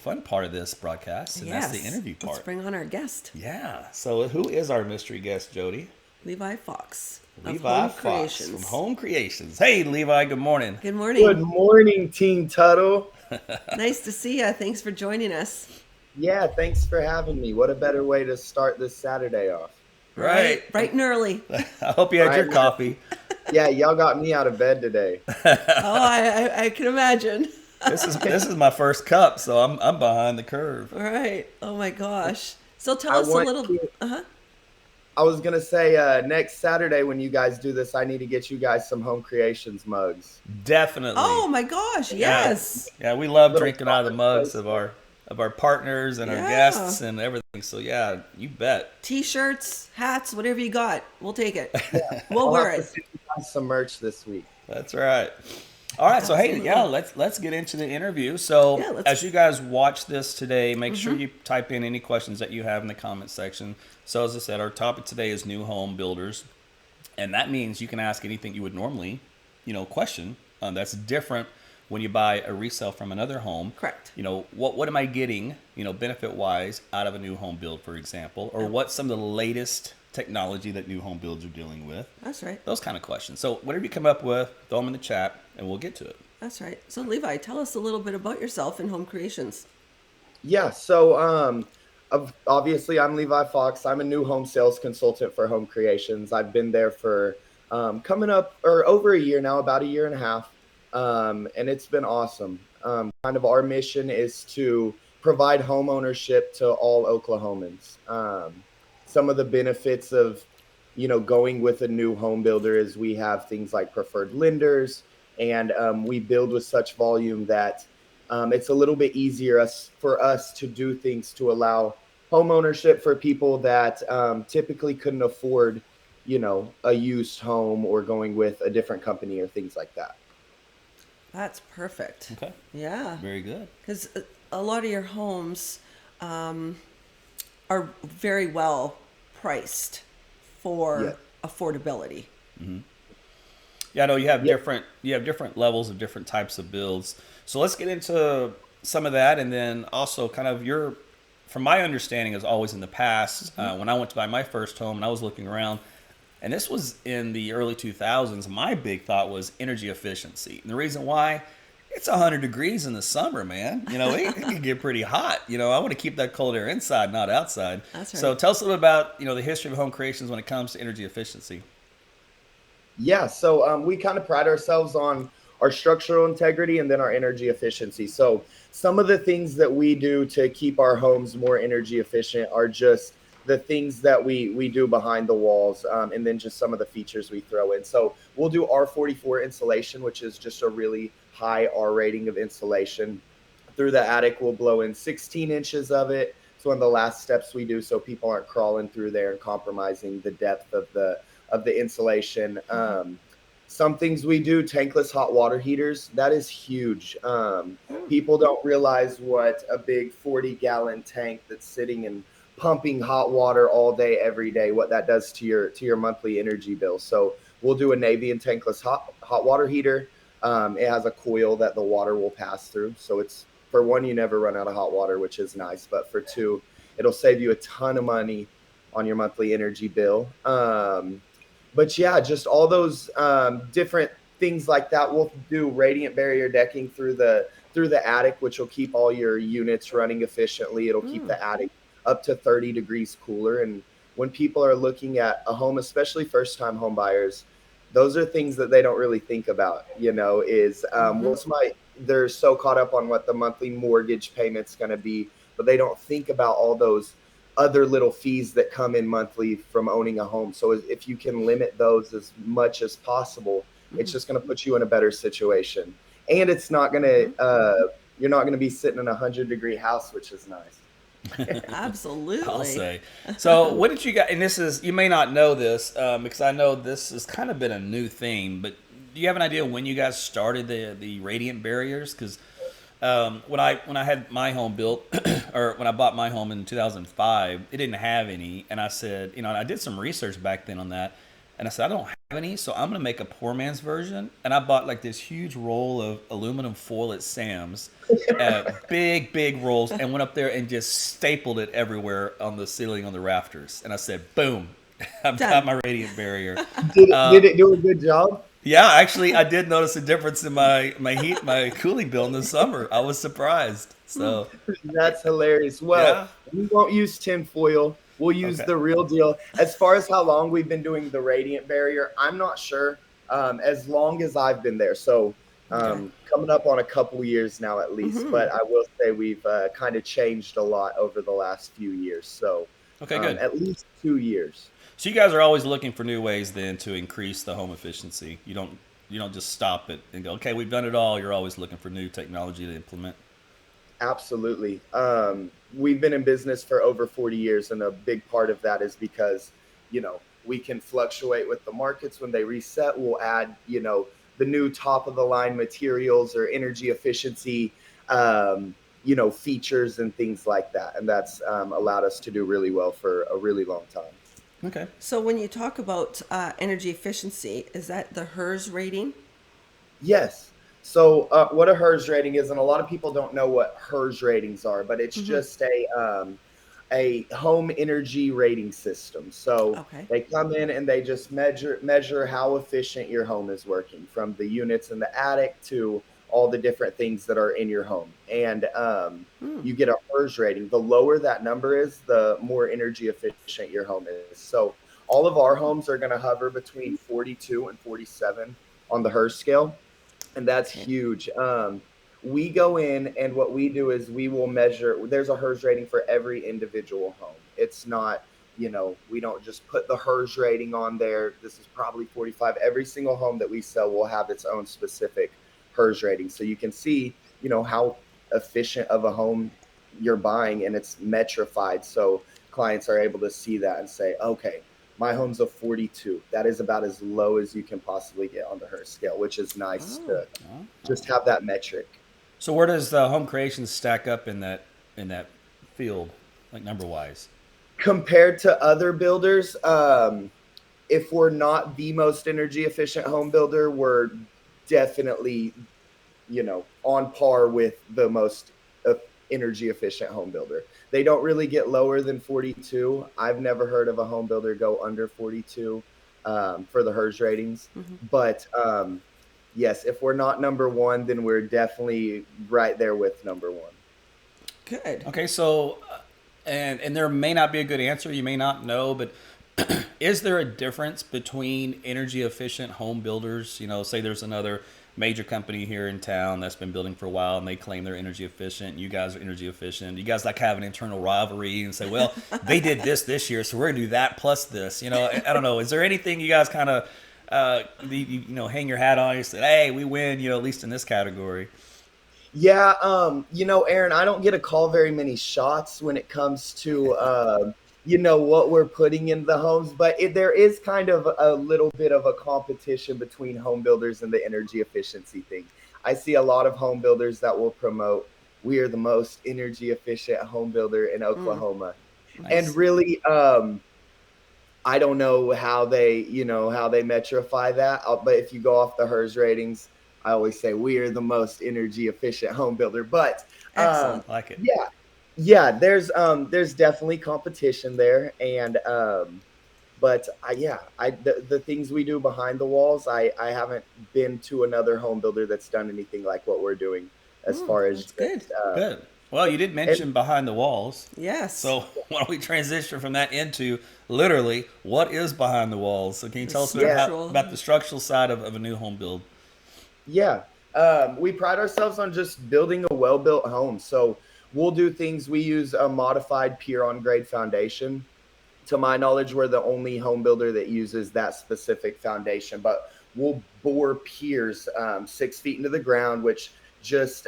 fun part of this broadcast, and that's the interview part. Let's bring on our guest. Yeah. So who is our mystery guest, Jody? Levi Fox of Levi Home Fox Creations. from Home Creations. Hey, Levi. Good morning. Good morning. Good morning, Team Tuttle. Nice to see you. Thanks for joining us. Yeah, thanks for having me. What a better way to start this Saturday off. Right. Bright and early. I hope you had your coffee. Yeah, y'all got me out of bed today. I can imagine. This is my first cup, so I'm behind the curve. All right. Oh my gosh. So tell I us a want little. to- I was gonna say next Saturday when you guys do this, I need to get you guys some Home Creations mugs. Definitely. Oh my gosh. Yes. Yeah, we love Little drinking out of the mugs of our partners and our guests and everything. So yeah, you bet. T-shirts, hats, whatever you got, we'll take it. Yeah, We'll I'll wear have it. to send you guys some merch this week. That's right. All right, so hey, Absolutely. yeah, let's get into the interview. So Yeah, let's- as you guys watch this today, make sure you type in any questions that you have in the comment section. So as I said, our topic today is new home builders, and that means you can ask anything you would normally, question. That's different when you buy a resale from another home. Correct. What am I getting, benefit wise out of a new home build, for example, or what's some of the latest technology that new home builds are dealing with? That's right. Those kind of questions. So whatever you come up with, throw them in the chat, and we'll get to it. That's right. So Levi, tell us a little bit about yourself and Home Creations. Yeah, so obviously I'm Levi Fox. I'm a new home sales consultant for Home Creations. I've been there for coming up or over a year now, about a year and a half, and it's been awesome. Kind of our mission is to provide home ownership to all Oklahomans. Some of the benefits of going with a new home builder is we have things like preferred lenders, and we build with such volume that it's a little bit easier for us to do things to allow home ownership for people that typically couldn't afford, a used home or going with a different company or things like that. That's perfect. Okay. Yeah. Very good. Because a lot of your homes are very well priced for affordability. Yeah, I know you have different levels of different types of builds. So let's get into some of that, and then also kind of from my understanding, is always in the past, when I went to buy my first home and I was looking around, and this was in the early 2000s, my big thought was energy efficiency. And the reason why, it's 100 degrees in the summer, man. It can get pretty hot. I want to keep that cold air inside, not outside. That's right. So tell us a little bit about, the history of Home Creations when it comes to energy efficiency. Yeah, so we kind of pride ourselves on our structural integrity and then our energy efficiency. So some of the things that we do to keep our homes more energy efficient are just the things that we do behind the walls, and then just some of the features we throw in. So we'll do R44 insulation, which is just a really high R rating of insulation. Through the attic, we'll blow in 16 inches of it. It's one of the last steps we do so people aren't crawling through there and compromising the depth of the insulation. Some things we do, tankless hot water heaters. That is huge. People don't realize what a big 40-gallon tank that's sitting and pumping hot water all day, every day, what that does to your monthly energy bill. So we'll do a Navian tankless hot water heater. It has a coil that the water will pass through. So it's, for one, you never run out of hot water, which is nice. But for two, it'll save you a ton of money on your monthly energy bill. But yeah, just all those different things like that. We'll do radiant barrier decking through the attic, which will keep all your units running efficiently. It'll keep the attic up to 30 degrees cooler. And when people are looking at a home, especially first-time home buyers, those are things that they don't really think about, they're so caught up on what the monthly mortgage payment's going to be, but they don't think about all those other little fees that come in monthly from owning a home. So if you can limit those as much as possible, it's just going to put you in a better situation. And it's not going to, you're not going to be sitting in a 100-degree house, which is nice. Absolutely. I'll say. So what did you guys, and this is, you may not know this, because I know this has kind of been a new thing, but do you have an idea when you guys started the radiant barriers? Because when I had my home built, or when I bought my home in 2005, it didn't have any. And I said, I did some research back then on that. And I said, I don't any, so I'm gonna make a poor man's version. And I bought like this huge roll of aluminum foil at Sam's, big, big rolls, and went up there and just stapled it everywhere on the ceiling, on the rafters. And I said, "Boom, I've got Done. my radiant barrier." Did it do a good job? Yeah, actually, I did notice a difference in my cooling bill in the summer. I was surprised. So That's hilarious. Well, yeah, we won't use tinfoil. We'll use okay, the real deal. As far as how long we've been doing the radiant barrier, I'm not sure. As long as I've been there, so Okay. coming up on a couple years now at least. Mm-hmm. But I will say we've kind of changed a lot over the last few years. So okay, good. at least 2 years. So you guys are always looking for new ways then to increase the home efficiency. You don't just stop it and go, okay, we've done it all. You're always looking for new technology to implement. Absolutely. We've been in business for over 40 years, and a big part of that is because, we can fluctuate with the markets when they reset. We'll add, the new top of the line materials or energy efficiency, features and things like that. And that's allowed us to do really well for a really long time. Okay. So when you talk about energy efficiency, is that the HERS rating? Yes. So, what a HERS rating is, and a lot of people don't know what HERS ratings are, but it's Mm-hmm. just a home energy rating system. So Okay. they come in and they just measure how efficient your home is working, from the units in the attic to all the different things that are in your home, and Mm. you get a HERS rating. The lower that number is, the more energy efficient your home is. So all of our homes are going to hover between 42 and 47 on the HERS scale, and that's Okay. huge. We go in, and what we do is we will measure. There's a HERS rating for every individual home. It's not, we don't just put the HERS rating on there. This is probably 45. Every single home that we sell will have its own specific HERS rating, so you can see, how efficient of a home you're buying, and it's metrified. So clients are able to see that and say, okay, my home's a 42. That is about as low as you can possibly get on the HERS scale, which is nice Oh. to just have that metric. So where does home creation stack up in that field, like number wise? Compared to other builders, if we're not the most energy efficient home builder, we're definitely, on par with the most energy efficient home builder. They don't really get lower than 42. I've never heard of a home builder go under 42 for the HERS ratings. Mm-hmm. But yes, if we're not number one, then we're definitely right there with number one. Good. Okay, so and there may not be a good answer. You may not know, but is there a difference between energy efficient home builders? Say there's another major company here in town that's been building for a while and they claim they're energy efficient. You guys are energy efficient. You guys like have an internal rivalry and say, well, they did this year, so we're gonna do that plus this. I don't know. Is there anything you guys kind of hang your hat on? You say, hey, we win. At least in this category. Yeah, Aaron, I don't get to call very many shots when it comes to what we're putting in the homes, but there is kind of a little bit of a competition between home builders and the energy efficiency thing. I see a lot of home builders that will promote, we are the most energy efficient home builder in Mm. Oklahoma. And Nice. really, I don't know how they metrify that, but if you go off the HERS ratings, I always say we are the most energy efficient home builder. But Excellent. Like it. yeah, yeah, there's definitely competition there, and but the things we do behind the walls, I haven't been to another home builder that's done anything like what we're doing, as Mm, far as that's good. just Good. Well, you did and mention behind the walls. Yes. So why don't we transition from that into literally what is behind the walls? So can you The tell us yeah, structural. about the structural side of a new home build? yeah. We pride ourselves on just building a well built home. So we'll do things. We use a modified pier on grade foundation. To my knowledge, we're the only home builder that uses that specific foundation. But we'll bore piers 6 feet into the ground, which just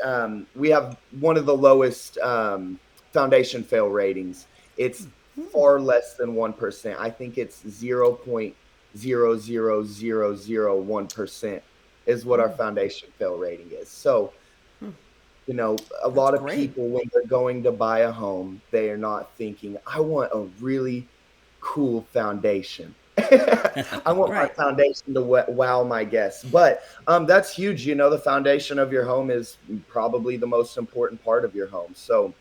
we have one of the lowest foundation fail ratings. It's far less than 1%. I think it's 0.00001% is what our foundation fail rating is. So, a That's lot of great. people, when they're going to buy a home, they are not thinking, I want a really cool foundation. I want my Right. foundation to wow my guests. But that's huge. You know, the foundation of your home is probably the most important part of your home. So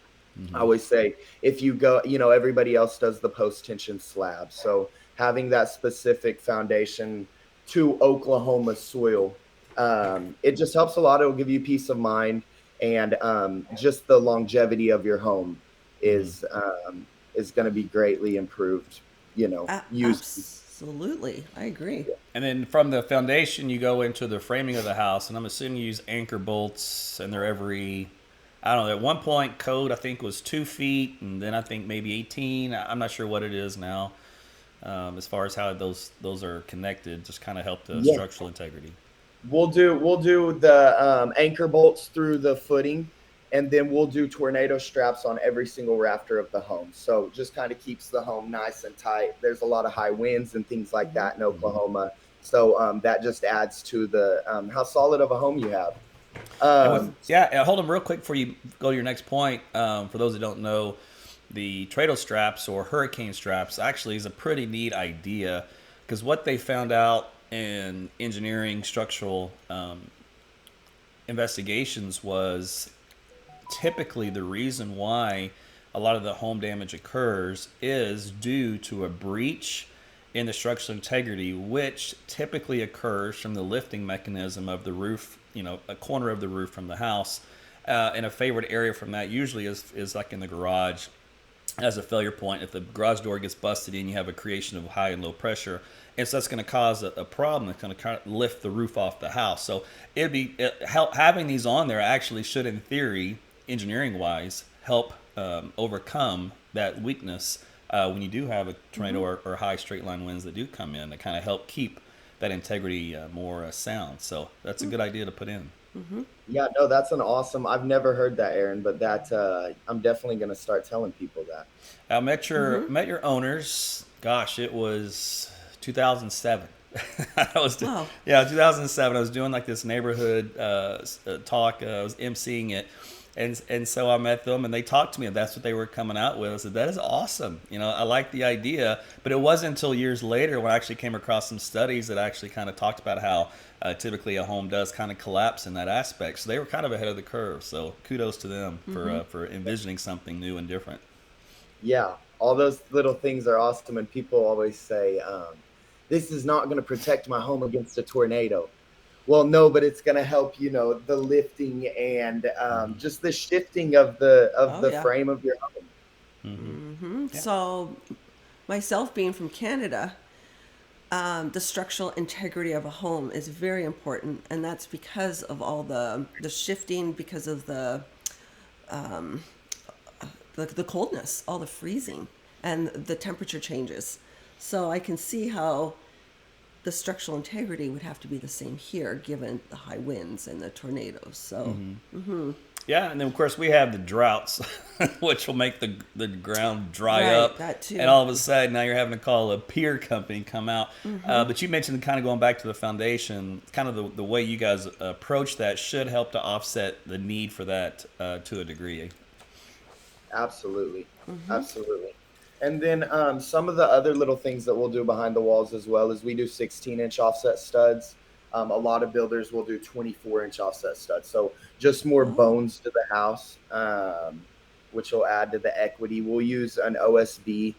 I Hmm. always say if you go, you know, everybody else does the post tension slab. So having that specific foundation to Oklahoma soil, it just helps a lot. It'll give you peace of mind, and just the longevity of your home Hmm. is going to be greatly improved. You know, using. Absolutely. I agree. And then from the foundation, you go into the framing of the house, and I'm assuming you use anchor bolts, and they're every, I don't know. At one point, code I think was 2 feet, and then I think maybe 18. I'm not sure what it is now, as far as how those are connected. Just kind of help the Yeah, structural integrity. we'll do the anchor bolts through the footing, and then we'll do tornado straps on every single rafter of the home. So just kind of keeps the home nice and tight. There's a lot of high winds and things like Hmm. that in Hmm. Oklahoma, so that just adds to the how solid of a home you have. And with Um, hold them real quick before you go to your next point. For those that don't know, the Trado straps or hurricane straps actually is a pretty neat idea because what they found out in engineering structural investigations was typically the reason why a lot of the home damage occurs is due to a breach in the structural integrity, which typically occurs from the lifting mechanism of the roof, a corner of the roof from the house. And a favorite area from that usually is like in the garage as a failure point. If the garage door gets busted in, you have a creation of high and low pressure, and so that's going to cause a problem that's going to kind of lift the roof off the house. So having these on there actually should, in theory, engineering wise, help overcome that weakness when you do have a tornado Hmm. or high straight line winds that do come in to kind of help keep that integrity more sound. So that's a good idea to put in. Hmm. yeah, no, that's an awesome. I've never heard that, Aaron, but that I'm definitely going to start telling people that. I met your Hmm. met your owners. Gosh, it was 2007. I was Wow. yeah 2007. I was doing like this neighborhood talk. I was emceeing it, and so I met them and they talked to me. And that's what they were coming out with. I said that is awesome. I like the idea, but it wasn't until years later when I actually came across some studies that actually kind of talked about how typically a home does kind of collapse in that aspect. So they were kind of ahead of the curve. So kudos to them Hmm. for envisioning something new and different. Yeah, all those little things are awesome, and people always say, "This is not going to protect my home against a tornado." Well, no, but it's going to help. You know, the lifting and Hmm. just the shifting of the Oh, yeah. frame of your home. Hmm. Yeah. So, myself being from Canada, the structural integrity of a home is very important, and that's because of all the shifting, because of the coldness, all the freezing, and the temperature changes. So I can see how the structural integrity would have to be the same here, given the high winds and the tornadoes. So, Yeah, and then of course we have the droughts, which will make the ground dry right, up, that and too. all of a sudden now you're having to call a peer company come out. But you mentioned kind of going back to the foundation, kind of the way you guys approach that should help to offset the need for that to a degree. Absolutely, absolutely. And then some of the other little things that we'll do behind the walls as well is we do 16-inch offset studs. A lot of builders will do 24-inch offset studs. So just more Oh, bones to the house, which will add to the equity. We'll use an OSB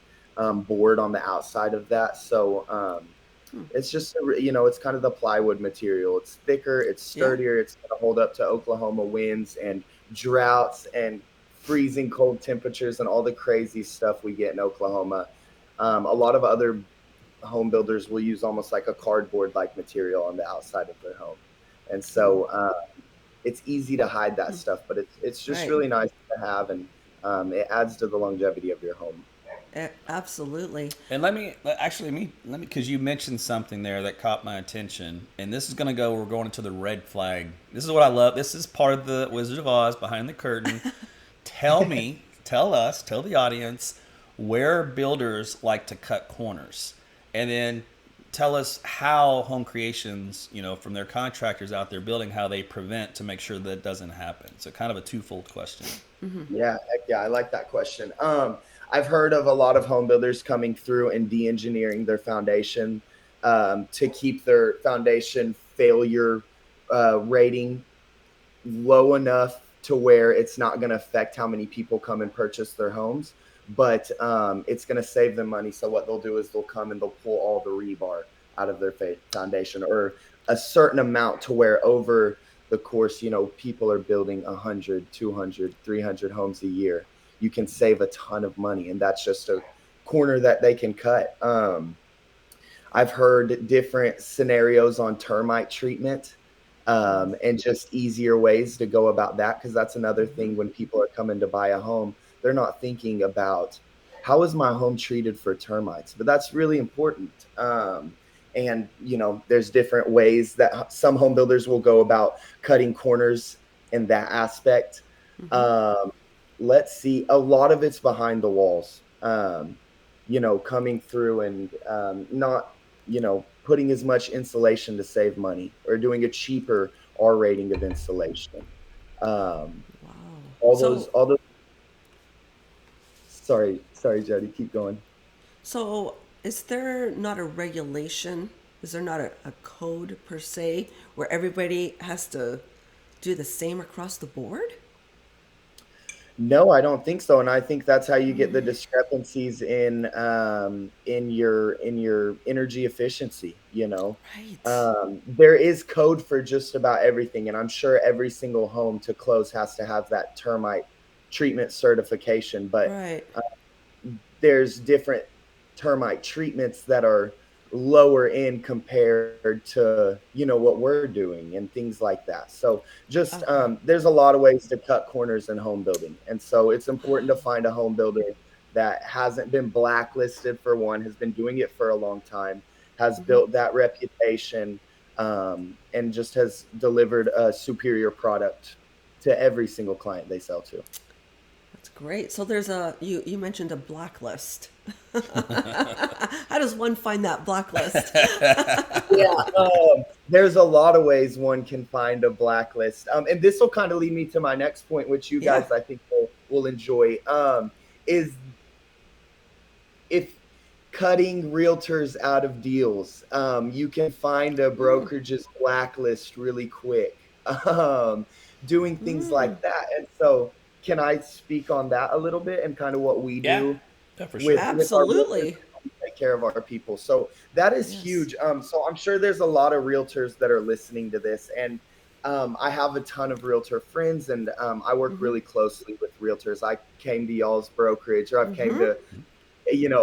board on the outside of that. So it's just, it's kind of the plywood material. It's thicker, it's yeah. sturdier, it's going to hold up to Oklahoma winds and droughts and freezing cold temperatures and all the crazy stuff we get in Oklahoma. A lot of other home builders will use almost like a cardboard like material on the outside of their home. And Oh, so it's easy to hide that stuff, but it's just right. really nice to have, and it adds to the longevity of your home. Absolutely. And let me, because you mentioned something there that caught my attention, and this is going to go. We're going into the red flag. This is what I love. This is part of the Wizard of Oz behind the curtain. Tell the audience where builders like to cut corners, and then tell us how home creations, from their contractors out there building, how they prevent to make sure that doesn't happen. So kind of a twofold question. Yeah, heck yeah, I like that question. I've heard of a lot of home builders coming through and de-engineering their foundation to keep their foundation failure rating low enough to where it's not going to affect how many people come and purchase their homes, but it's going to save them money. So what they'll do is they'll come and they'll pull all the rebar out of their foundation, or a certain amount, to where over the course, people are building 100, 200, 300 homes a year. You can save a ton of money, and that's just a corner that they can cut. I've heard different scenarios on termite treatment, and just easier ways to go about that. Because that's another Mm-hmm. thing when people are coming to buy a home, they're not thinking about how is my home treated for termites, but that's really important. And there's different ways that some home builders will go about cutting corners in that aspect. Mm-hmm. Um, let's see, a lot of it's behind the walls. Coming through and not putting as much insulation to save money, or doing a cheaper R rating of insulation. Um, Wow. all those. Sorry, Jody, keep going. So is there not a regulation? Is there not a code per se where everybody has to do the same across the board? No, I don't think so, and I think that's how you get the discrepancies in your energy efficiency. Right. There is code for just about everything, and I'm sure every single home to close has to have that termite treatment certification. But Right. there's different termite treatments that are lower in compared to what we're doing and things like that. So just Okay. there's a lot of ways to cut corners in home building, and so it's important to find a home builder that hasn't been blacklisted, for one, has been doing it for a long time, has Mm-hmm. built that reputation, and just has delivered a superior product to every single client they sell to. That's great. So there's you mentioned a blacklist. How does one find that blacklist? Yeah, there's a lot of ways one can find a blacklist, and this will kind of lead me to my next point, which you Yeah. guys I think will enjoy. Is if cutting realtors out of deals, you can find a Mm, brokerage's blacklist really quick, um, doing things mm, like that. And so, can I speak on that a little bit and kind of what we Yeah, do yeah, for with sure. with our realtors absolutely. to help take care of our people? So that is Yes. huge. So I'm sure there's a lot of realtors that are listening to this, and I have a ton of realtor friends, and I work Mm-hmm. really closely with realtors. I came to y'all's brokerage, or I've came Mm-hmm. to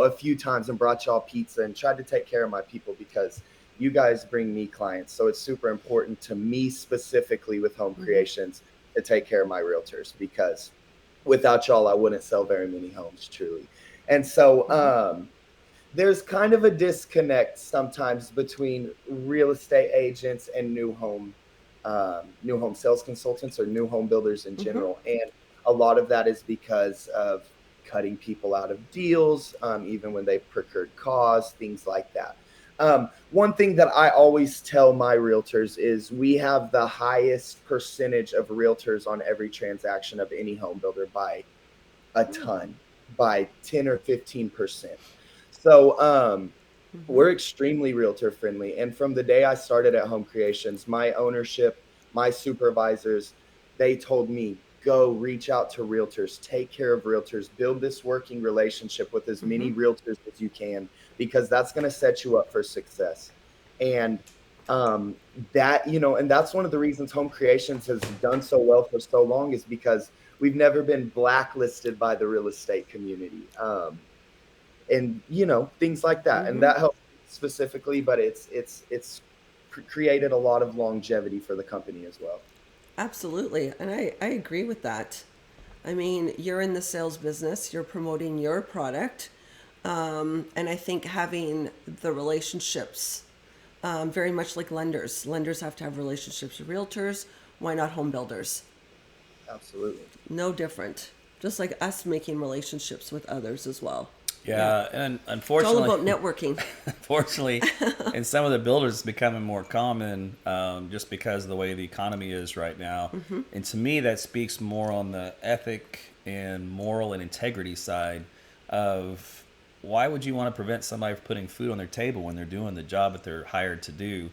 a few times and brought y'all pizza and tried to take care of my people, because you guys bring me clients. So it's super important to me, specifically with home Mm-hmm. creations, to take care of my realtors, because without y'all, I wouldn't sell very many homes, truly. And so Mm-hmm. there's kind of a disconnect sometimes between real estate agents and new home sales consultants, or new home builders in Mm-hmm. general. And a lot of that is because of cutting people out of deals, even when they've procured cause, things like that. One thing that I always tell my realtors is we have the highest percentage of realtors on every transaction of any home builder by a ton, by 10 or 15%. So Mm-hmm. we're extremely realtor friendly. And from the day I started at Home Creations, my ownership, my supervisors, they told me, go reach out to realtors, take care of realtors, build this working relationship with as Mm-hmm. many realtors as you can, because that's going to set you up for success. And um, and that's one of the reasons Home Creations has done so well for so long, is because we've never been blacklisted by the real estate community. And things like that, and Mm-hmm. that helps specifically, but it's created a lot of longevity for the company as well. Absolutely. And I agree with that. I mean, you're in the sales business, you're promoting your product. And I think having the relationships, very much like lenders, lenders have to have relationships with realtors. Why not home builders? Absolutely. No different. Just like us making relationships with others as well. Yeah. Yeah, and It's all unfortunately, about networking. unfortunately, in some of the builders, it's becoming more common, just because of the way the economy is right now. Mm-hmm. And to me, that speaks more on the ethic and moral and integrity side of why would you want to prevent somebody from putting food on their table when they're doing the job that they're hired to do?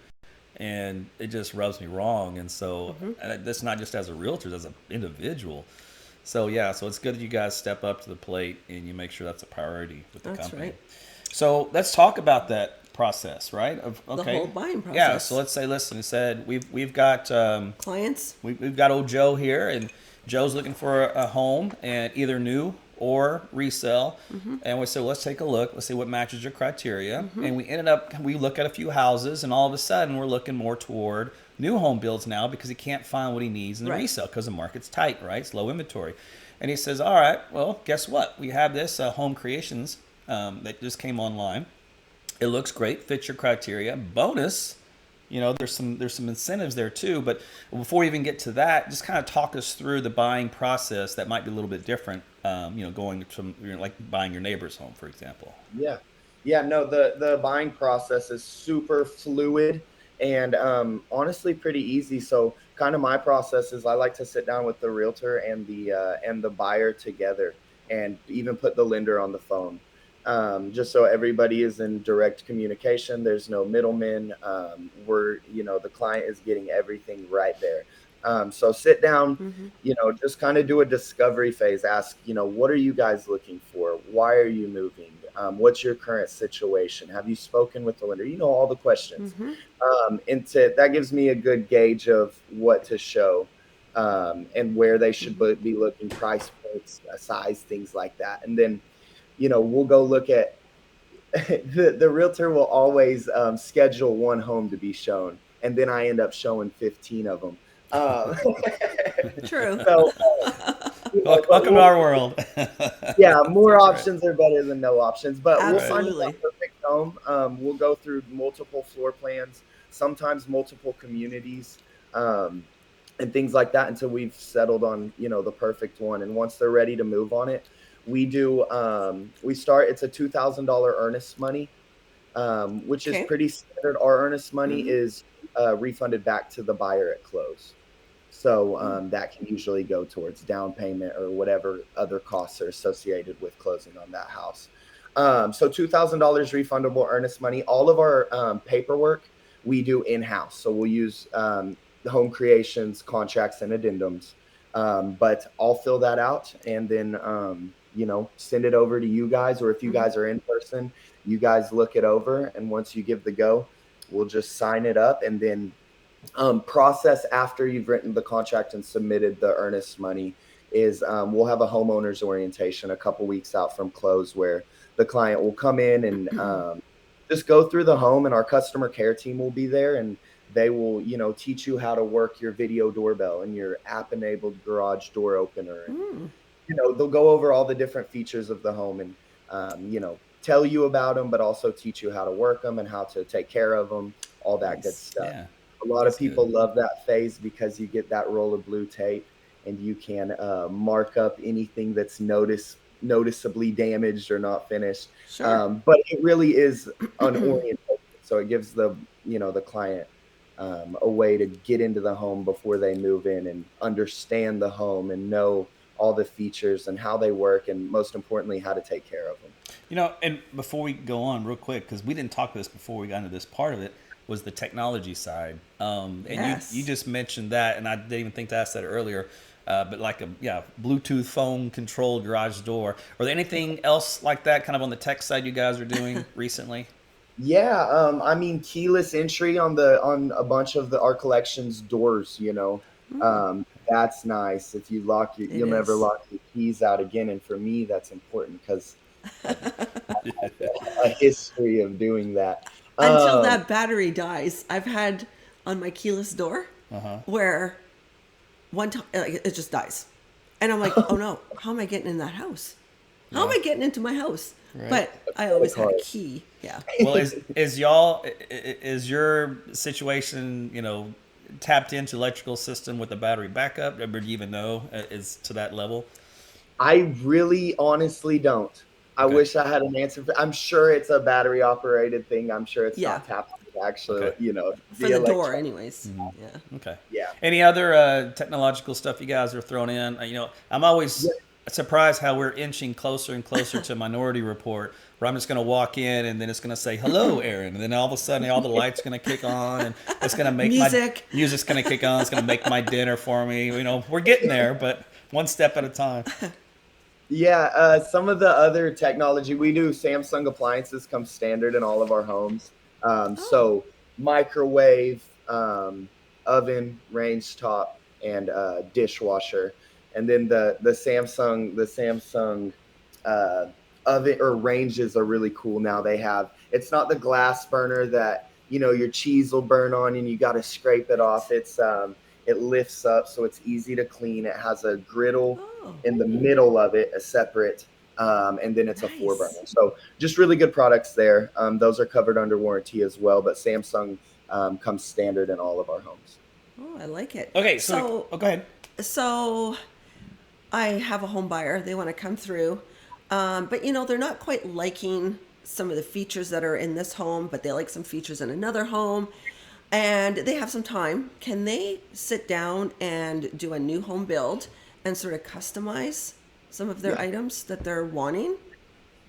And it just rubs me wrong. And so that's not just as a realtor, as an individual. So yeah, so it's good that you guys step up to the plate and you make sure that's a priority with the That's company. right. So let's talk about that process, right? The whole buying Yeah. So process. let's say, listen, it said we've got Clients. we've got old Joe here, and Joe's looking for a home, and either new or resell. And we said, well, let's take a look. Let's see what matches your criteria. And we look at a few houses, and all of a sudden, we're looking more toward new home builds now because he can't find what he needs in the Right. resale because the market's tight, right? It's low inventory. And he says, all right, well, guess what? We have this Home Creations that just came online. It looks great, fits your criteria. Bonus, there's some incentives there too. But before we even get to that, just kind of talk us through the buying process that might be a little bit different. Going from like buying your neighbor's home, for example. Yeah. Yeah, no, the buying process is super fluid and honestly pretty easy. So kind of my process is I like to sit down with the realtor and the buyer together and even put the lender on the phone. Just so everybody is in direct communication. There's no middlemen. The client is getting everything right there. So sit down, Mm-hmm. just kind of do a discovery phase. Ask, what are you guys looking for? Why are you moving? What's your current situation? Have you spoken with the lender? All the questions. Mm-hmm. That gives me a good gauge of what to show and where they should Mm-hmm. be looking, price points, size, things like that. And then, we'll go look at the realtor will always schedule one home to be shown, and then I end up showing 15 of them. Um, True. so, but Welcome to our world. yeah, more That's right. options are better than no options, but we'll Right. find Absolutely. that perfect home. We'll go through multiple floor plans, sometimes multiple communities, um, and things like that until we've settled on, the perfect one. And once they're ready to move on it, it's a $2,000 earnest money, which is Okay. pretty standard. Our earnest money Mm-hmm. is refunded back to the buyer at close. So Mm. that can usually go towards down payment or whatever other costs are associated with closing on that house. So $2,000 refundable earnest money. All of our paperwork we do in house. So we'll use the home creations, contracts, and addendums. But I'll fill that out and then send it over to you guys. Or if you Mm-hmm. guys are in person, you guys look it over. And once you give the go, we'll just sign it up and then process after you've written the contract and submitted the earnest money is we'll have a homeowners orientation a couple weeks out from close where the client will come in and just go through the home and our customer care team will be there and they will teach you how to work your video doorbell and your app enabled garage door opener and Mm. they'll go over all the different features of the home and tell you about them but also teach you how to work them and how to take care of them, all that good Nice. stuff. Yeah, A lot of that's good. people love that phase because you get that roll of blue tape and you can mark up anything that's noticeably damaged or not finished. Sure. But it really is an orientation. So it gives the client a way to get into the home before they move in and understand the home and know all the features and how they work and most importantly, how to take care of them. And before we go on, real quick, because we didn't talk about this before we got into this part of it, was the technology side. And you Yes. just mentioned that, and I didn't even think to ask that earlier. But like Bluetooth phone controlled garage door. Are there anything else like that, kind of on the tech side, you guys are doing recently? Yeah, I mean keyless entry on a bunch of our collections doors, Mm. that's nice. If you It you'll never is. lock your keys out again. And for me, that's important because I've a history of doing that. Until Um, that battery dies. I've had on my keyless door where one time it just dies. And I'm like, oh no, how am I getting in that house? How am Yeah. I getting into my house? Right. But I credit always had a card. key. Yeah. Well, is your situation tapped into electrical system with the battery backup? Or do you even know is to that level? I really honestly don't. I Okay. wish I had an answer. I'm sure it's a battery operated thing. I'm sure it's Yeah. not tapped into actually, Okay. For the the door, electronic. anyways. Yeah. Okay. Yeah. Any other technological stuff you guys are throwing in? I'm always Yeah. surprised how we're inching closer and closer to Minority Report, where I'm just going to walk in and then it's going to say, "Hello, Aaron," and then all of a sudden all the lights going to kick on and it's going to make my Music. music's going to kick on. It's going to make my dinner for me. We're getting there, but one step at a time. Yeah, some of the other technology we do, Samsung appliances come standard in all of our homes. Oh, So microwave, oven, range top, and dishwasher, and then the Samsung uh, oven or ranges are really cool now. It's not the glass burner that your cheese will burn on and you got to scrape it off. It lifts up so it's easy to clean. It has a griddle oh, in the middle of it, a separate, and then it's a four nice. burner. So just really good products there. Those are covered under warranty as well, but Samsung comes standard in all of our homes. Oh, I like it. Okay, So, go ahead. so I have a home buyer. They want to come through, but they're not quite liking some of the features that are in this home, but they like some features in another home, and they have some time. Can they sit down and do a new home build and sort of customize some of their Yeah. items that they're wanting?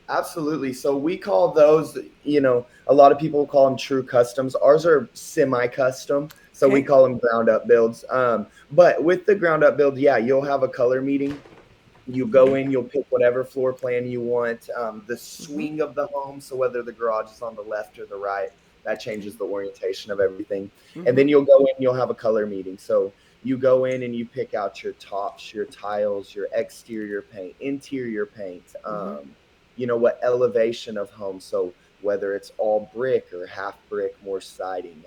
Absolutely. So we call those, a lot of people call them true customs. Ours are semi-custom, so we Okay. call them ground up builds. But with the ground up build, yeah, you'll have a color meeting. You go in, you'll pick whatever floor plan you want. The Mm-hmm. swing of the home, so whether the garage is on the left or the right, that Okay. changes the orientation of everything. And Mm-hmm. then you'll go in, you'll have a color meeting. So you go in and you pick out your tops, your tiles, your exterior paint, interior paint, Mm-hmm. what elevation of home. So whether it's all brick or half brick, more siding,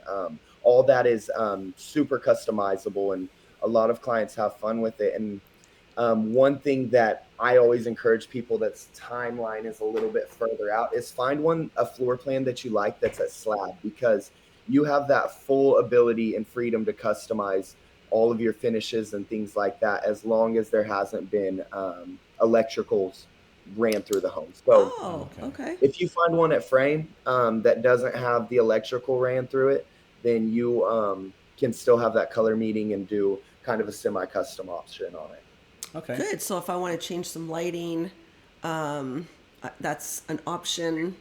all that is super customizable, and a lot of clients have fun with it. And one thing that I always encourage people that's timeline is a little bit further out is find a floor plan that you like that's a slab, because you have that full ability and freedom to customize all of your finishes and things like that, as long as there hasn't been electricals ran through the home. So Oh, Okay. okay. if you find one at frame that doesn't have the electrical ran through it, then you can still have that color meeting and do kind of a semi-custom option on it. Okay. Good. So if I want to change some lighting, that's an option.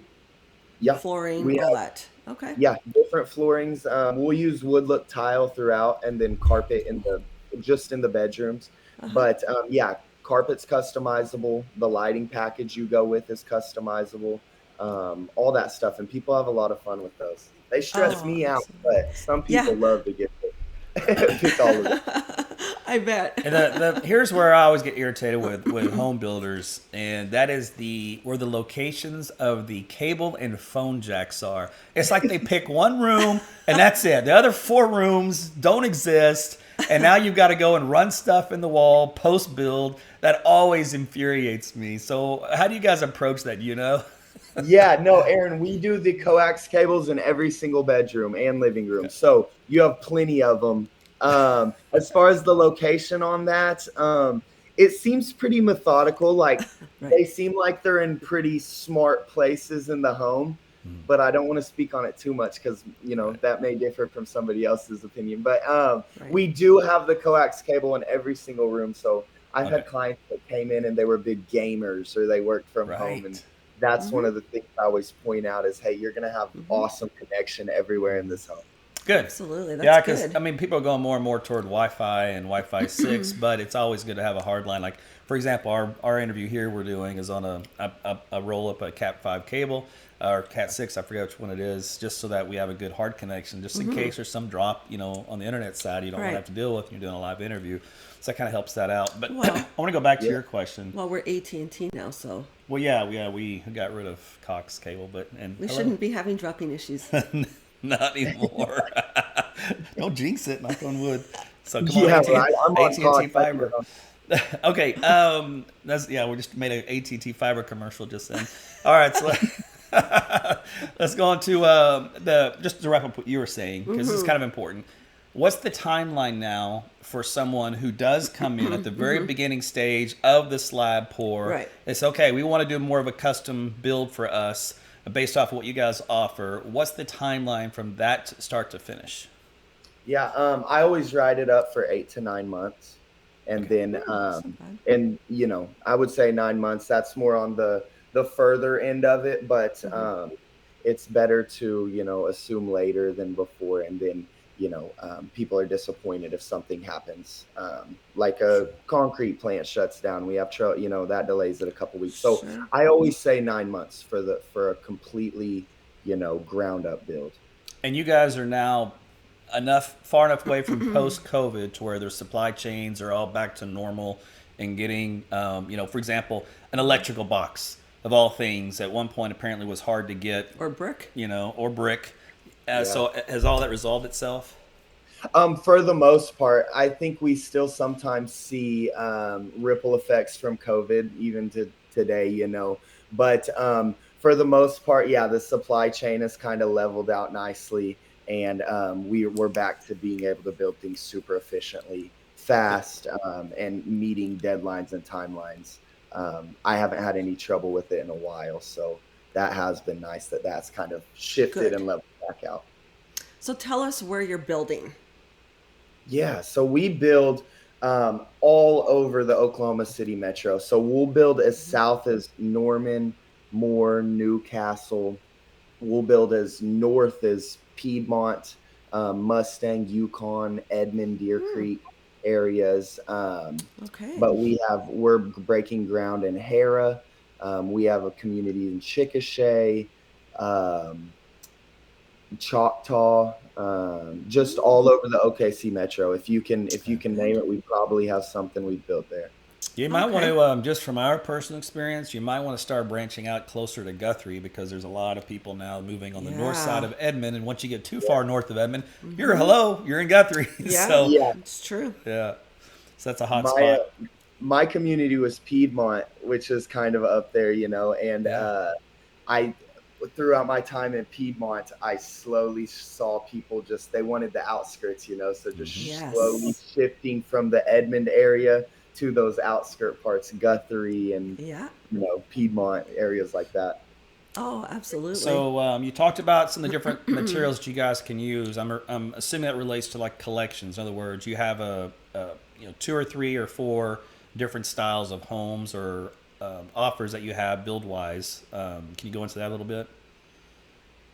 Yeah, Flooring, we all have that. Okay. different floorings. We'll use wood look tile throughout, and then carpet in the bedrooms. Uh huh. But yeah, carpet's customizable. The lighting package you go with is customizable. All that stuff, and people have a lot of fun with those. They stress Oh, me out, absolutely. but some Yeah. people love to get pick all of it. I bet. And the here's where I always get irritated with home builders, and that is where the locations of the cable and phone jacks are. It's like they pick one room and that's it. The other four rooms don't exist, and now you've got to go and run stuff in the wall post build. That always infuriates me. So how do you guys approach that? Yeah, no, Aaron, we do the coax cables in every single bedroom and living room. Okay. So you have plenty of them. As far as the location on that, it seems pretty methodical. Like Right. they seem like they're in pretty smart places in the home, but I don't want to speak on it too much because, Right. that may differ from somebody else's opinion. But Right. we do have the coax cable in every single room. So I've Okay. had clients that came in and they were big gamers or they worked from home, and Right. that's one Mm-hmm. of the things I always point out is, hey, you're going to have Mm-hmm. awesome connection everywhere in this home. Good. Absolutely. That's Yeah, because good. people are going more and more toward Wi-Fi and Wi-Fi 6, but it's always good to have a hard line. Like, for example, our interview here we're doing is on a roll up a Cat 5 cable or Cat 6, I forget which one it is, just so that we have a good hard connection, just in case there's some drop, on the internet side you don't want to Right. have to deal with when you're doing a live interview. So that kind of helps that out. But Well, I want to go back to Yeah. your question. well, we're AT&T now, so Well, yeah, we got rid of Cox cable, but we hello. shouldn't be having dropping issues. Not anymore. Don't jinx it. Knock on wood. So come on, Yeah, right. I'm on AT&T Cox. Fiber. Okay. That's we just made an AT&T Fiber commercial just then. All right. So let's go on to just to wrap up what you were saying, because this is kind of important. What's the timeline now for someone who does come in at the very beginning stage of the slab pour? Right. It's okay. We want to do more of a custom build for us based off of what you guys offer. What's the timeline from that start to finish? Yeah, I always write it up for 8 to 9 months. and Okay. then Oh, that's not bad. and I would say 9 months. That's more on the further end of it, but Hmm. it's better to assume later than before, and then people are disappointed if something happens, like a Sure. concrete plant shuts down. We have that delays it a couple weeks. So Sure. I always say 9 months for a completely ground up build. And you guys are now far enough away from post COVID to where their supply chains are all back to normal and getting, for example, an electrical box of all things at one point apparently was hard to get, Or brick. or brick. Yeah. So has all that resolved itself? For the most part, I think we still sometimes see ripple effects from COVID, even to today, But for the most part, yeah, the supply chain has kind of leveled out nicely, and we're back to being able to build things super efficiently, Good. fast, and meeting deadlines and timelines. I haven't had any trouble with it in a while, so that has been nice that that's kind of shifted Good. and leveled back out. So tell us where you're building. Yeah, so we build all over the Oklahoma City metro. So we'll build as Hmm. south as Norman, Moore, Newcastle. We'll build as north as Piedmont, Mustang, Yukon, Edmond, Deer Hmm. Creek areas. Okay. But we're breaking ground in Hera. We have a community in Chickasha. Um, Choctaw, just Hmm. all over the OKC metro. If you can name Good. it, we probably have something we've built there. You might want Okay. to, just from our personal experience, you might want to start branching out closer to Guthrie because there's a lot of people now moving on the north side Yeah. of Edmond. And once you get too Yeah, far north of Edmond, Hmm. you're in Guthrie. Yeah. So, yeah. It's true. yeah, so that's a hot My spot. my community was Piedmont, which is kind of up there, and Yeah. I throughout my time in Piedmont, I slowly saw people just they wanted the outskirts, so just slowly Yes. shifting from the Edmond area to those outskirt parts, Guthrie and Yeah. Piedmont areas like that. Oh, absolutely. So you talked about some of the different materials that you guys can use. I'm assuming that relates to like collections. In other words, you have two or three or four different styles of homes or offers that you have build wise. Can you go into that a little bit?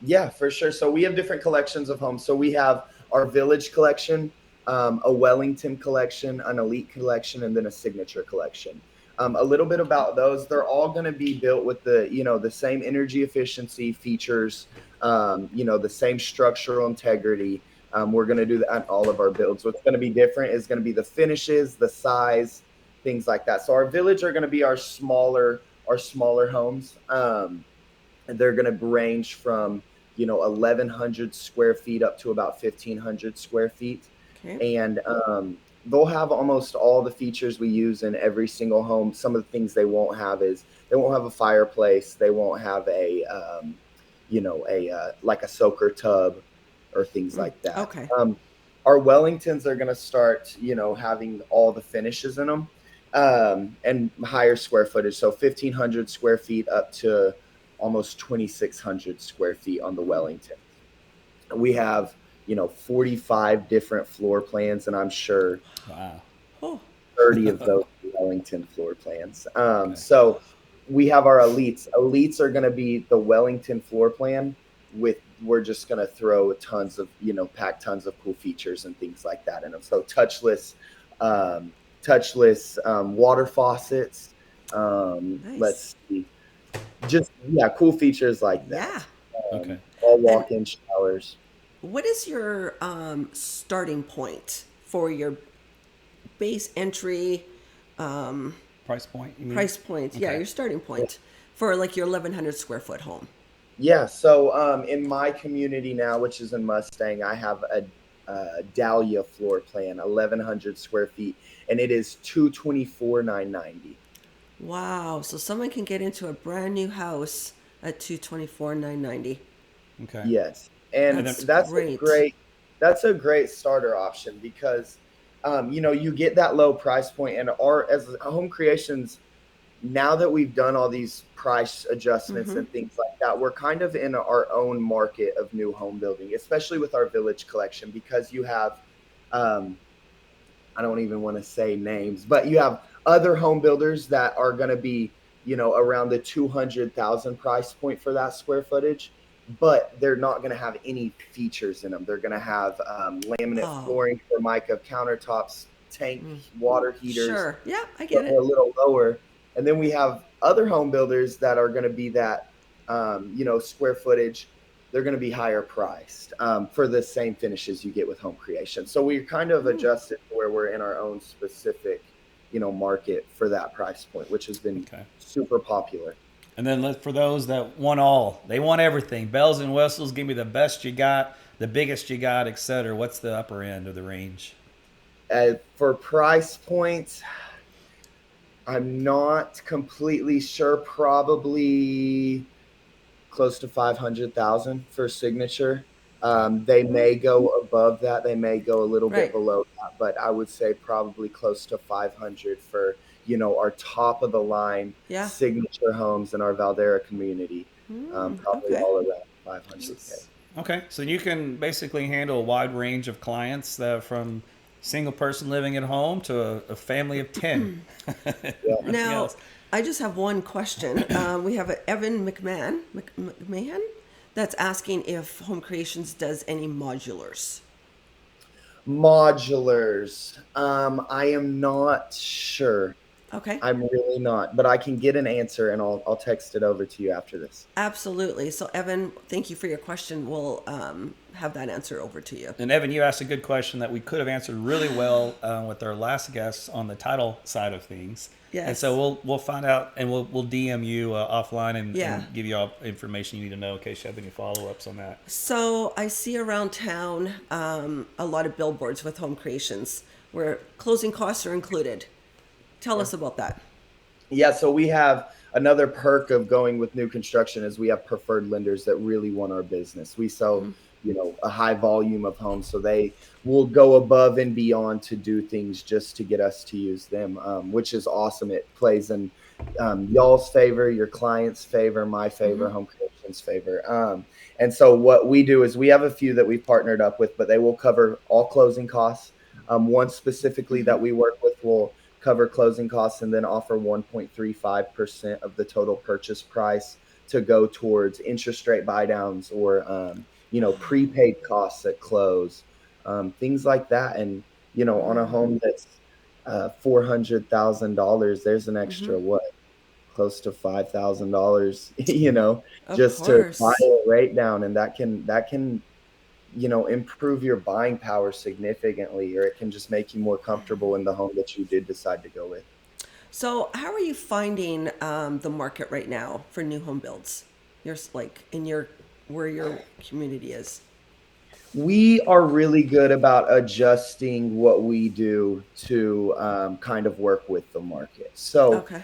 Yeah, for sure. So we have different collections of homes. So we have our village collection, a Wellington collection, an elite collection, and then a signature collection. A little bit Okay. about those. They're all going to be built with the same energy efficiency features, the same structural integrity. We're going to do that on all of our builds. What's going to be different is going to be the finishes, the size, things like that. So our village are going to be our smaller homes. They're going to range from 1,100 square feet up to about 1,500 square feet, Okay. and they'll have almost all the features we use in every single home. Some of the things they won't have is they won't have a fireplace, they won't have a like a soaker tub or things Mm. like that. Okay. Our Wellingtons are going to start having all the finishes in them, and higher square footage, so 1,500 square feet up to almost 2,600 square feet on the Mm. Wellington. We have 45 different floor plans, and I'm sure Wow. Oh. 30 of those Wellington floor plans. Okay. So we have our elites. Elites are going to be the Wellington floor plan with we're just going to throw tons of pack tons of cool features and things like that in them. So um, water faucets. Nice. Let's see, just yeah, cool features like Yeah. that. Okay. All And walk-in showers. what is your starting point for your base entry Price point, you mean? price point? Yeah, Okay. your starting point for like your 1,100 square foot home. Yeah, so in my community now, which is in Mustang, I have a Dahlia floor plan, 1,100 square feet, and it is 224,990. Wow. So someone can get into a brand new house at 224,990. Okay. Yes, and And then That's that's a great. great starter option because you get that low price point, and our as home creations, now that we've done all these price adjustments Mm-hmm. and things like that, we're kind of in our own market of new home building, especially with our village collection, because you have um, I don't even want to say names, but you have other home builders that are going to be, around the 200,000 price point for that square footage, but they're not going to have any features in them. They're going to have laminate Oh, flooring, formica countertops, tank water heaters, sure. Yeah, I so get they're it. a little lower. And then we have other home builders that are going to be that, square footage. They're going to be higher priced for the same finishes you get with home creation. So we kind of Mm, adjusted to where we're in our own specific, market for that price point, which has been Okay. super popular. And then for those that want all, they want everything, bells and whistles. Give me the best you got, the biggest you got, etc. What's the upper end of the range? For price points, I'm not completely sure. Probably close to 500,000 for signature. They mm, may go above that. They may go a little bit right. below that, but I would say probably close to 500 for, our top of the line Yeah. signature homes in our Valdera community. Probably Okay. all around 500K. Okay, so you can basically handle a wide range of clients that from single person living at home to a family of 10. Yeah. Everything Now, else. I just have one question. We have a Evan McMahon that's asking if Home Creations does any modulars. Modulars. I am not sure. Okay. I'm really not, but I can get an answer and I'll text it over to you after this. Absolutely. So, Evan, thank you for your question. We'll have that answer over to you. And Evan, you asked a good question that we could have answered really well with our last guest on the title side of things. And so Yes. we'll find out and we'll DM you offline Yeah. and give you all information you need to know in case you have any follow ups on that. So, I see around town a lot of billboards with Home Creations where closing costs are included. Tell Yeah. us about that. Yeah, so we have another perk of going with new construction is we have preferred lenders that really want our business. We sell, a high volume of homes, so they will go above and beyond to do things just to get us to use them, which is awesome. It plays in y'all's favor, your client's favor, my favor, home creation's favor. And so what we do is we have a few that we've partnered up with, but they will cover all closing costs. One specifically that we work with will cover closing costs and then offer 1.35% of the total purchase price to go towards interest rate buy downs or prepaid costs at close, things like that. And on a home that's $400,000, there's an extra what, close to $5,000, Of just to buy course. a rate down, and that can improve your buying power significantly, or it can just make you more comfortable in the home that you did decide to go with. So, how are you finding the market right now for new home builds? Like in your where your community is. We are really good about adjusting what we do to kind of work with the market. So Okay.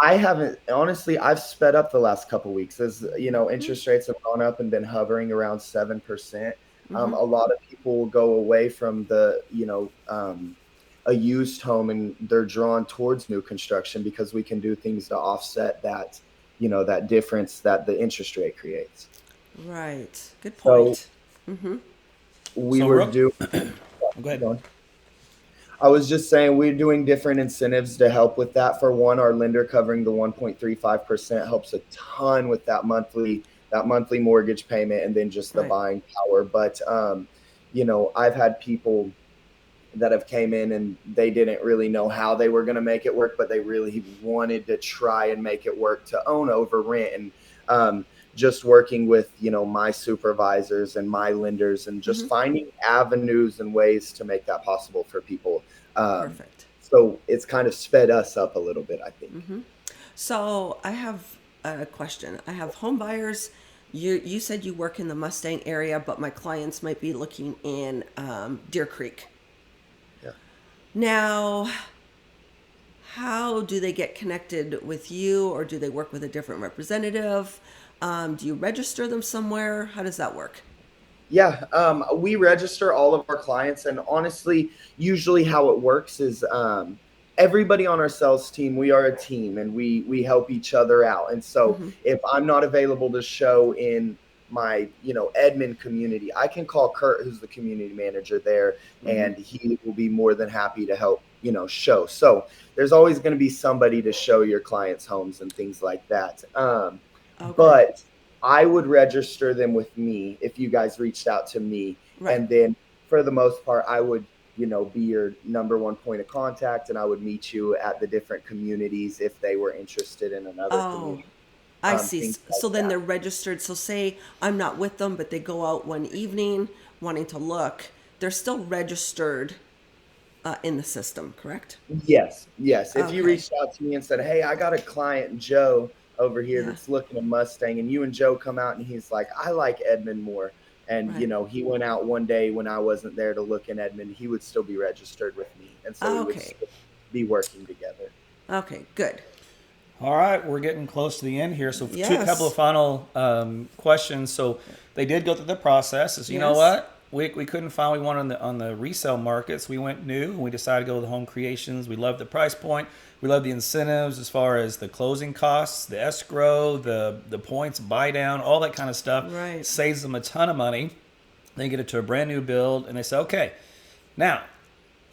I haven't honestly. I've sped up the last couple weeks as interest rates have gone up and been hovering around 7%. A lot of people will go away from the a used home and they're drawn towards new construction because we can do things to offset that that difference that the interest rate creates. Right. Good So point. Mm-hmm. we So, were doing. go Keep ahead. going. I was just saying we're doing different incentives to help with that. For one, our lender covering the 1.35% helps a ton with that monthly mortgage payment and then just the Right. buying power. But I've had people that have came in and they didn't really know how they were going to make it work, but they really wanted to try and make it work to own over rent. And just working with my supervisors and my lenders and just finding avenues and ways to make that possible for people. um, Perfect. so it's kind of sped us up a little bit, I think. So I have a question. I have home buyers. You said you work in the Mustang area, but my clients might be looking in Deer Creek. Yeah. Now, how do they get connected with you, or do they work with a different representative? Do you register them somewhere? How does that work? Yeah, we register all of our clients, and honestly, usually how it works is everybody on our sales team. We are a team, and we help each other out. And so, if I'm not available to show in my Edmond community, I can call Kurt, who's the community manager there, Mm-hmm. and he will be more than happy to help show. So there's always going to be somebody to show your clients homes and things like that. Okay. But I would register them with me if you guys reached out to me, Right. and then for the most part, I would be your number one point of contact, and I would meet you at the different communities if they were interested in another Oh, community, I see. things like So then that. they're registered. So say I'm not with them, but they go out one evening wanting to look. They're still registered in the system, correct? Yes, yes. If you Okay. reached out to me and said, "Hey, I got a client, Joe, over here Yeah. that's looking at Mustang," and you and Joe come out and he's like, "I like Edmond more," and Right. he went out one day when I wasn't there to look in Edmond, he would still be registered with me, and so we would Okay. still be working together. Okay. Good. All right, we're getting close to the end here. So, two couple of Yes. final questions. So, they did go through the process. Is you know Yes. what? We couldn't find what we wanted on the resale markets. We went new and we decided to go with home creations. We love the price point. We love the incentives as far as the closing costs, the escrow, the points, buy down, all that kind of stuff. Right. Saves them a ton of money. They get it to a brand new build and they say, okay, now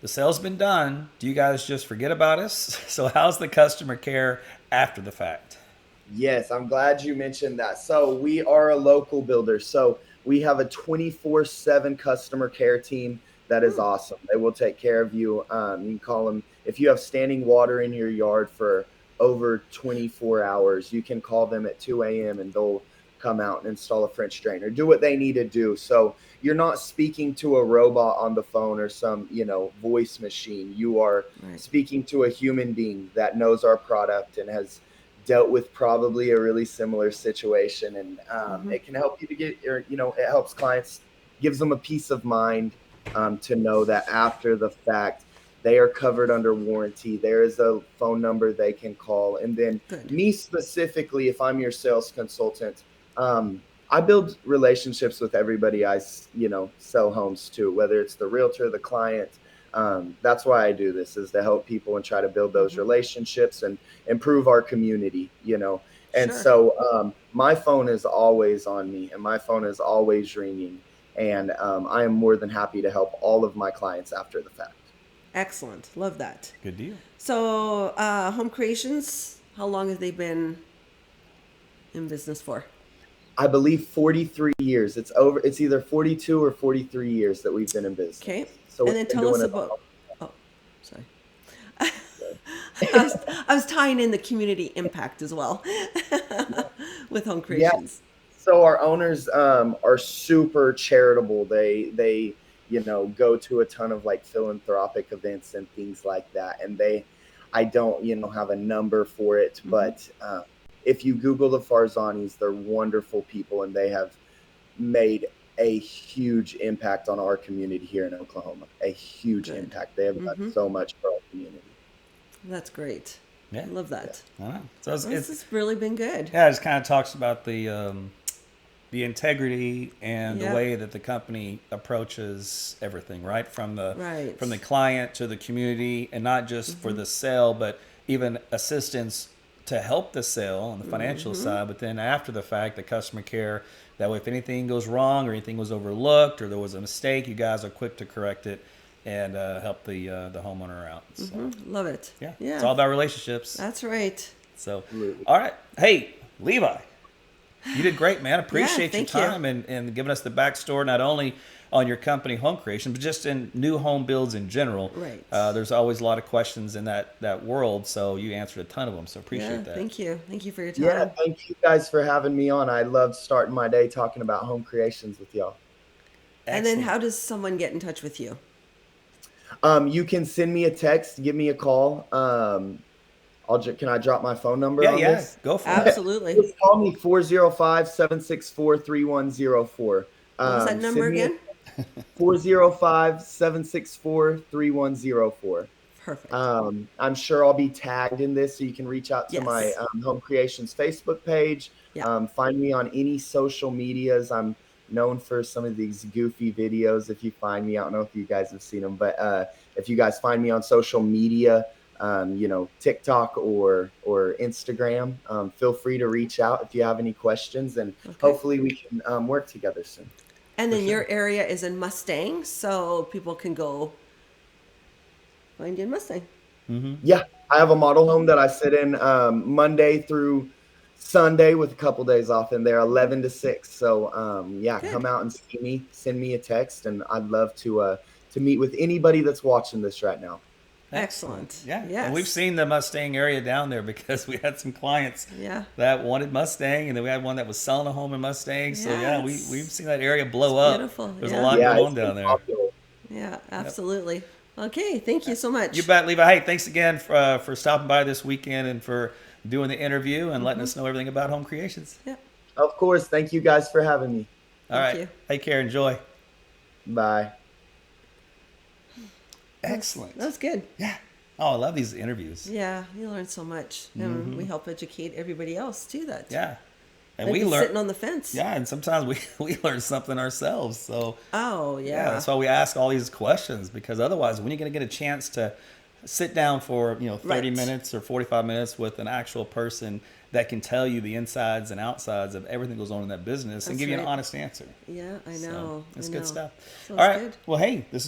the sale's been done. Do you guys just forget about us? So, how's the customer care after the fact? Yes, I'm glad you mentioned that. So we are a local builder. So we have a 24/7 customer care team that is Hmm. awesome. They will take care of you. You can call them if you have standing water in your yard for over 24 hours. You can call them at 2 a.m. and they'll come out and install a French drain or do what they need to do. So you're not speaking to a robot on the phone or some voice machine. You are Right. speaking to a human being that knows our product and has dealt with probably a really similar situation, and Mm-hmm. it can help you to get, or it helps clients, gives them a peace of mind, to know that after the fact they are covered under warranty. There is a phone number they can call, and then Good. me specifically, if I'm your sales consultant, I build relationships with everybody I sell homes to, whether it's the realtor, the client. That's why I do this, is to help people and try to build those Mm-hmm. relationships and improve our community, And Sure. so my phone is always on me and my phone is always ringing. And I am more than happy to help all of my clients after the fact. Excellent. Love that. Good deal. So, home creations, how long have they been in business for? I believe 43 years. It's either 42 or 43 years that we've been in Okay. business. So And we've then been tell doing us it about, all. oh, sorry. I was tying in the community impact as well with home Yeah. creations. So our owners are super charitable. They go to a ton of like philanthropic events and things like that. And I don't have a number for it, Hmm. but if you Google the Farzanis, they're wonderful people, and they have made a huge impact on our community here in Oklahoma. A huge Good. impact. They have done Hmm. so much for our community. That's great. Yeah, I love Yeah. that. I know. So This has really been good. yeah, it just kind of talks about the integrity and the Yeah. way that the company approaches everything, right? Right. From the client to the community, and not just for Hmm. the sale, but even assistance to help the sale on the financial Hmm. side. But then after the fact, the customer care. That way, if anything goes wrong or anything was overlooked or there was a mistake, you guys are quick to correct it and help the homeowner out. So Love it. yeah, it's Yeah. all about relationships. That's right. So, Absolutely. all right. Hey, Levi, you did great, man. Yeah. Appreciate your Thank you. time and giving us the backstory, not only on your company, Home Creation, but just in new home builds in general. Right. There's always a lot of questions in that world, so you answered a ton of them. So Yeah. appreciate that. Thank you. Thank you for your Yeah, time. thank you guys for having me on. I loved starting my day talking about home creations with y'all. And then Excellent. how does someone get in touch with you? You can send me a text, give me a call. Can I drop my phone number Yeah, on yeah, this? go for it. Absolutely. Just call me 405-764-3104. What was that number Send me a again? 405-764-3104. Perfect. I'm sure I'll be tagged in this, so you can reach out to my Yes. Home Creations Facebook page. Yeah. Find me on any social medias. I'm known for some of these goofy videos. If you find me, I don't know if you guys have seen them, but if you guys find me on social media, TikTok or Instagram. Feel free to reach out if you have any questions, and Okay. hopefully we can work together soon. And For then your sure. area is in Mustang, so people can go find you in Mustang. Yeah, I have a model home that I sit in Monday through Sunday with a couple days off in there, 11 to 6. So yeah, Good. come out and see me. Send me a text, and I'd love to meet with anybody that's watching this right now. Excellent. Excellent. Yeah. And we've Yes. seen the Mustang area down there because we had some clients Yeah. that wanted Mustang, and then we had one that was selling a home in Mustang. So yeah, we've Yes. seen that area It's blow up. beautiful. There's a Yeah. lot Yeah, going on it's been down there. popular. Yeah, Yep. absolutely. Okay, thank you so You much. bet, Levi. Hey, thanks again for stopping by this weekend and for doing the interview and letting us know everything about home creations. Yeah, Of course. Thank you guys for having me. All thank right. you. Take care. Enjoy. Bye. That Excellent. was good. Yeah. Oh, I love these interviews. Yeah, you learn so much. And we help educate everybody else too that Yeah. And might we be learn. sitting on the fence. Yeah, and sometimes we learn something ourselves. So Oh, yeah, yeah. that's why we ask all these questions, because otherwise, when you're going to get a chance to sit down for 30 Right. minutes or 45 minutes with an actual person that can tell you the insides and outsides of everything that goes on in that business and That's give you an right. honest answer. Yeah, I So know. it's I good know. stuff. So All it's right. good. Well, hey, this is